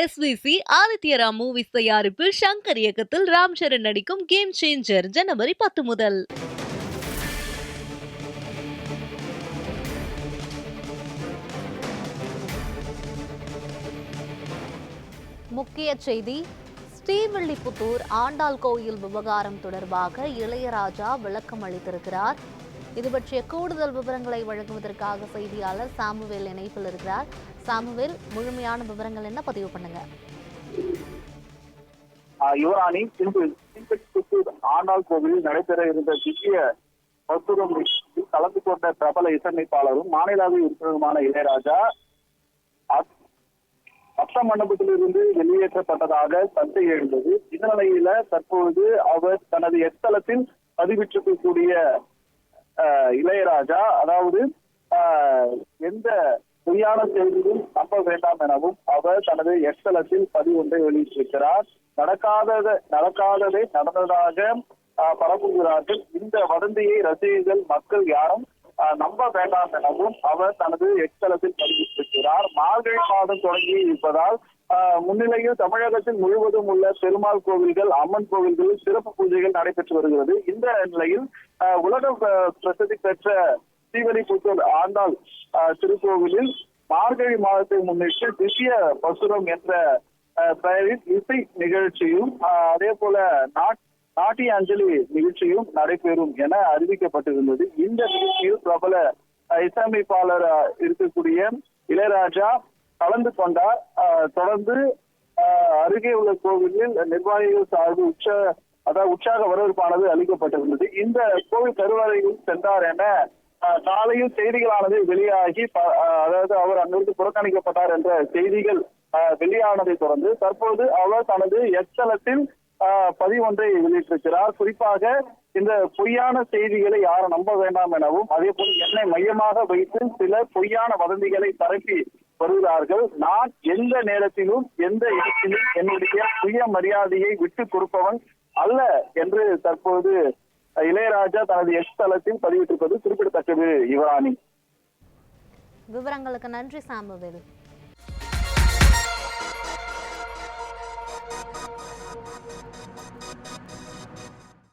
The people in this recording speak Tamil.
SVC ஆதித்யராம் மூவிஸ் தயாரிப்பில் ஷங்கர் இயக்கத்தில் ராம் சரண் நடிக்கும் கேம் சேஞ்சர் ஜனவரி 10 முதல். முக்கிய செய்தி: ஸ்ரீவில்லிபுத்தூர் ஆண்டாள் கோயில் விவகாரம் தொடர்பாக இளையராஜா விளக்கம் அளித்திருக்கிறார். இது பற்றிய கூடுதல் விவரங்களை வழங்குவதற்காக செய்தியாளர் சாமுவேல் இணைப்பில் இருக்கிறார். சாமுவேல், முழுமையான விவரங்கள் என்ன, பதிவு பண்ணுங்க. யுவராணி, ஸ்ரீவில்லிபுத்தூர் ஆண்டாள் கோவிலில் நடைபெற இருந்த திவ்ய மருத்துவம் கலந்து கொண்ட பிரபல இசையமைப்பாளரும் மாநிலவை உறுப்பினருமான இளையராஜா அத்த மண்டபத்திலிருந்து வெளியேற்றப்பட்டதாக சர்ச்சை எழுந்தது. இந்த நிலையில தற்பொழுது அவர் தனது எக்ஸ்தலத்தில் பதிவிட்டிருக்கக்கூடிய இளையராஜா, அதாவது எந்த பொய்யான செய்தியும் நம்ப வேண்டாம் எனவும் அவர் தனது எக்ஸ்தலத்தில் பதிவு ஒன்றை வெளியிட்டிருக்கிறார். நடக்காததை நடந்ததாக பரப்புகிறார்கள். இந்த வதந்தியை ரசிகர்கள் மக்கள் யாரும் நம்ப வேண்டாம் எனவும் அவர் தனது எக்ஸ்தலத்தில் பதிவிட்டிருக்கிறார். மார்கழி மாதம் தொடங்கி இருப்பதால் முன்னிலையில் தமிழகத்தில் முழுவதும் உள்ள பெருமாள் கோவில்கள், அம்மன் கோவில்களில் சிறப்பு பூஜைகள் நடைபெற்று வருகிறது. இந்த நிலையில் உலக பிரசித்தி பெற்ற ஸ்ரீவில்லிபுத்தூர் ஆண்டாள் திருக்கோவிலில் மார்கழி மாதத்தை முன்னிட்டு திவ்ய பசுரம் என்ற பெயரில் இசை நிகழ்ச்சியும் அதே போல நாட்டிய அஞ்சலி நிகழ்ச்சியும் நடைபெறும் என அறிவிக்கப்பட்டிருந்தது. இந்த நிகழ்ச்சியில் பிரபல இசையமைப்பாளர் இருக்கக்கூடிய இளையராஜா கலந்து கொண்டார். தொடர்ந்து அருகே உள்ள கோவிலில் நிர்வாகிகள் சார்பு உற்சாக வரவேற்பானது அளிக்கப்பட்டிருந்தது. இந்த கோவில் கருவறையில் சென்றார் என காலையில் செய்திகளானது வெளியாகி, அதாவது அவர் அங்கிருந்து புறக்கணிக்கப்பட்டார் என்ற செய்திகள் வெளியானதை தொடர்ந்து தற்போது அவர் தனது எக்ஸ்தலத்தில் பதிவு ஒன்றை வெளியிட்டிருக்கிறார். குறிப்பாக இந்த பொய்யான செய்திகளை யாரும் நம்ப வேண்டாம் எனவும், அதே போல் என்னை மையமாக வைத்து சில பொய்யான வதந்திகளை பரப்பி வருகிறார்கள். நான் எந்த நேரத்திலும் எந்த இடத்திலும் என்னுடைய சுய மரியாதையை விட்டு கொடுப்பவன் அல்ல என்று தற்போது இளையராஜா தனது எக்ஸ்தலத்தில் பதிவிட்டிருப்பது குறிப்பிடத்தக்கது. யுவராணி, விவரங்களுக்கு நன்றி சாமுவேல்.